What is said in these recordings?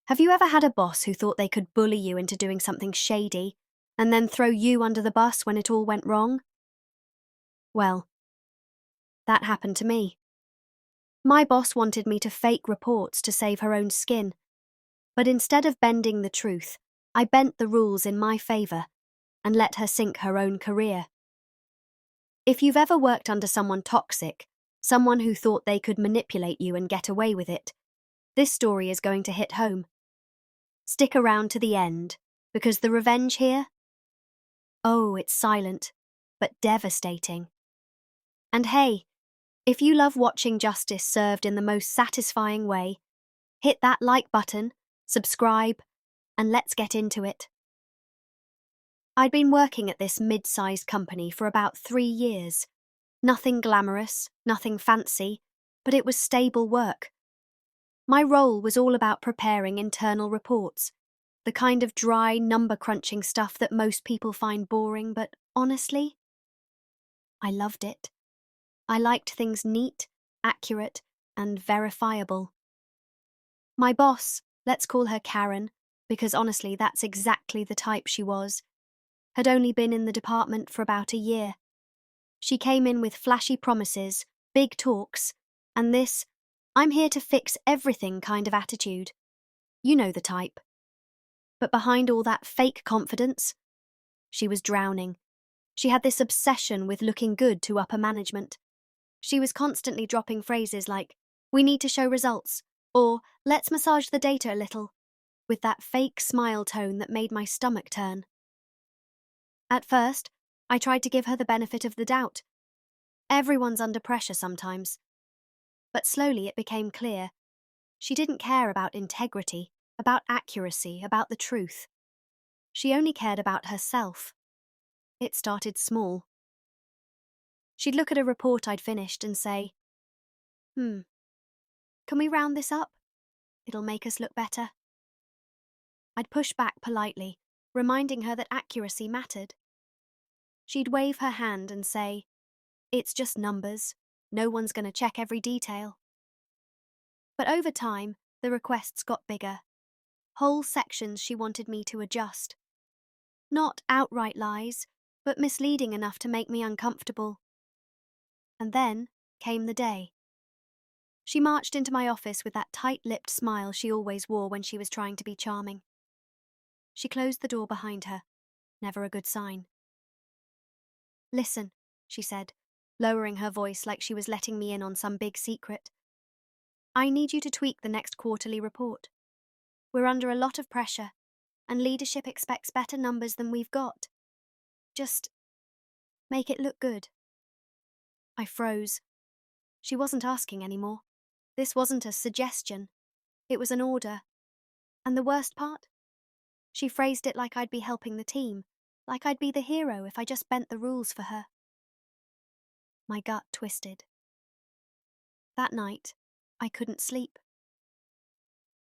Have you ever had a boss who thought they could bully you into doing something shady and then throw you under the bus when it all went wrong? Well, that happened to me. My boss wanted me to fake reports to save her own skin, but instead of bending the truth, I bent the rules in my favour and let her sink her own career. If you've ever worked under someone toxic, someone who thought they could manipulate you and get away with it, this story is going to hit home. Stick around to the end, because the revenge here? Oh, it's silent, but devastating. And hey, if you love watching justice served in the most satisfying way, hit that like button, subscribe, and let's get into it. I'd been working at this mid-sized company for about 3 years. Nothing glamorous, nothing fancy, but it was stable work. My role was all about preparing internal reports, the kind of dry, number-crunching stuff that most people find boring, but honestly, I loved it. I liked things neat, accurate, and verifiable. My boss, let's call her Karen, because honestly that's exactly the type she was, had only been in the department for about a year. She came in with flashy promises, big talks, and this "I'm here to fix everything" kind of attitude. You know the type. But behind all that fake confidence, she was drowning. She had this obsession with looking good to upper management. She was constantly dropping phrases like, "We need to show results," or "Let's massage the data a little," with that fake smile tone that made my stomach turn. At first, I tried to give her the benefit of the doubt. Everyone's under pressure sometimes. But slowly it became clear. She didn't care about integrity, about accuracy, about the truth. She only cared about herself. It started small. She'd look at a report I'd finished and say, can we round this up? It'll make us look better." I'd push back politely, reminding her that accuracy mattered. She'd wave her hand and say, "It's just numbers. No one's going to check every detail." But over time, the requests got bigger. Whole sections she wanted me to adjust. Not outright lies, but misleading enough to make me uncomfortable. And then came the day. She marched into my office with that tight-lipped smile she always wore when she was trying to be charming. She closed the door behind her. Never a good sign. "Listen," she said, lowering her voice like she was letting me in on some big secret. "I need you to tweak the next quarterly report. We're under a lot of pressure, and leadership expects better numbers than we've got. Just make it look good." I froze. She wasn't asking anymore. This wasn't a suggestion. It was an order. And the worst part? She phrased it like I'd be helping the team, like I'd be the hero if I just bent the rules for her. My gut twisted. That night, I couldn't sleep.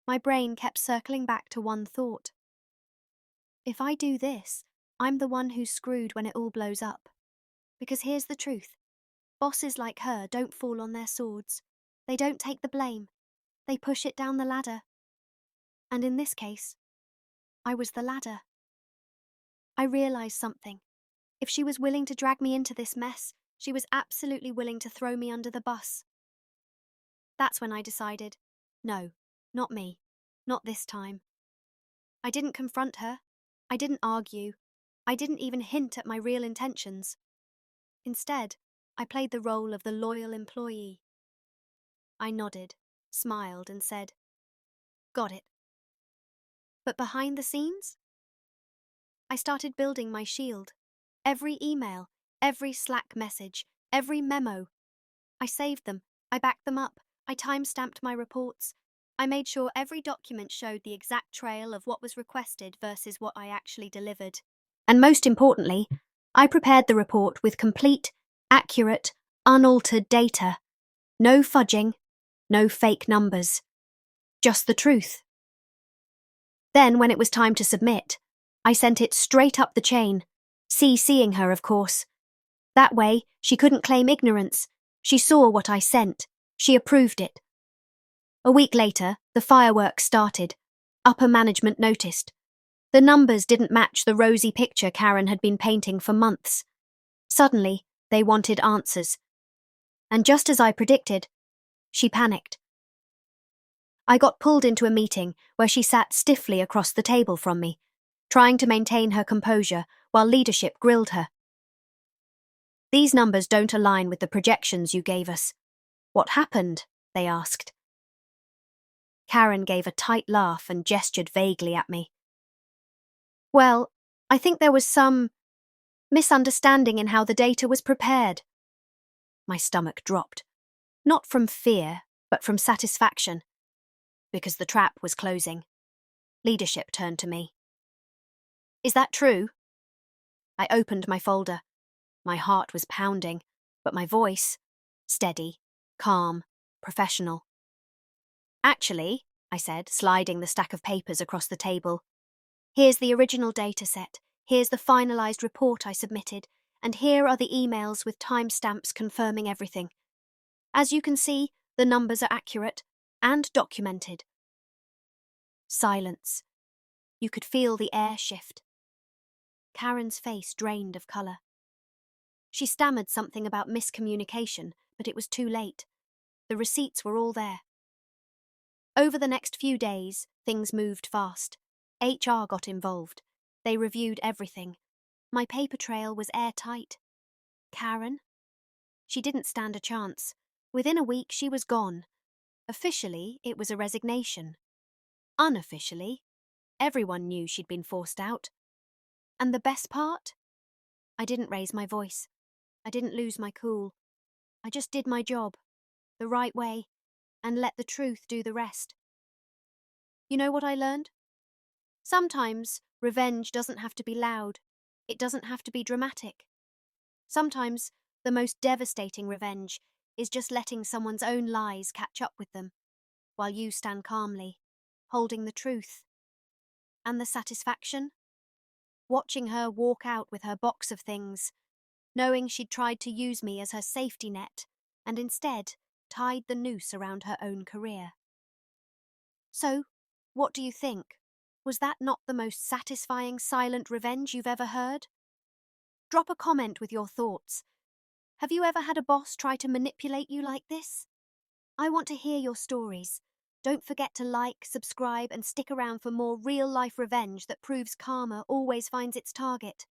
My brain kept circling back to one thought. If I do this, I'm the one who's screwed when it all blows up. Because here's the truth. Bosses like her don't fall on their swords. They don't take the blame. They push it down the ladder. And in this case, I was the ladder. I realized something. If she was willing to drag me into this mess, she was absolutely willing to throw me under the bus. That's when I decided, no, not me. Not this time. I didn't confront her. I didn't argue. I didn't even hint at my real intentions. Instead, I played the role of the loyal employee. I nodded, smiled, and said, "Got it." But behind the scenes? I started building my shield. Every email, every Slack message, every memo. I saved them. I backed them up. I time-stamped my reports. I made sure every document showed the exact trail of what was requested versus what I actually delivered. And most importantly, I prepared the report with complete, accurate, unaltered data. No fudging, no fake numbers. Just the truth. Then, when it was time to submit, I sent it straight up the chain, CCing her, of course. That way, she couldn't claim ignorance. She saw what I sent. She approved it. A week later, the fireworks started. Upper management noticed. The numbers didn't match the rosy picture Karen had been painting for months. Suddenly, they wanted answers. And just as I predicted, she panicked. I got pulled into a meeting where she sat stiffly across the table from me, trying to maintain her composure while leadership grilled her. "These numbers don't align with the projections you gave us. What happened?" they asked. Karen gave a tight laugh and gestured vaguely at me. "Well, I think there was some misunderstanding in how the data was prepared." My stomach dropped, not from fear, but from satisfaction, because the trap was closing. Leadership turned to me. "Is that true?" I opened my folder. My heart was pounding, but my voice, steady, calm, professional. "Actually," I said, sliding the stack of papers across the table, "here's the original data set, here's the finalised report I submitted, and here are the emails with timestamps confirming everything. As you can see, the numbers are accurate and documented." Silence. You could feel the air shift. Karen's face drained of colour. She stammered something about miscommunication, but it was too late. The receipts were all there. Over the next few days, things moved fast. HR got involved. They reviewed everything. My paper trail was airtight. Karen? She didn't stand a chance. Within a week, she was gone. Officially, it was a resignation. Unofficially, everyone knew she'd been forced out. And the best part? I didn't raise my voice. I didn't lose my cool. I just did my job, the right way, and let the truth do the rest. You know what I learned? Sometimes revenge doesn't have to be loud. It doesn't have to be dramatic. Sometimes the most devastating revenge is just letting someone's own lies catch up with them, while you stand calmly, holding the truth. And the satisfaction? Watching her walk out with her box of things, knowing she'd tried to use me as her safety net, and instead tied the noose around her own career. So, what do you think? Was that not the most satisfying silent revenge you've ever heard? Drop a comment with your thoughts. Have you ever had a boss try to manipulate you like this? I want to hear your stories. Don't forget to like, subscribe, and stick around for more real-life revenge that proves karma always finds its target.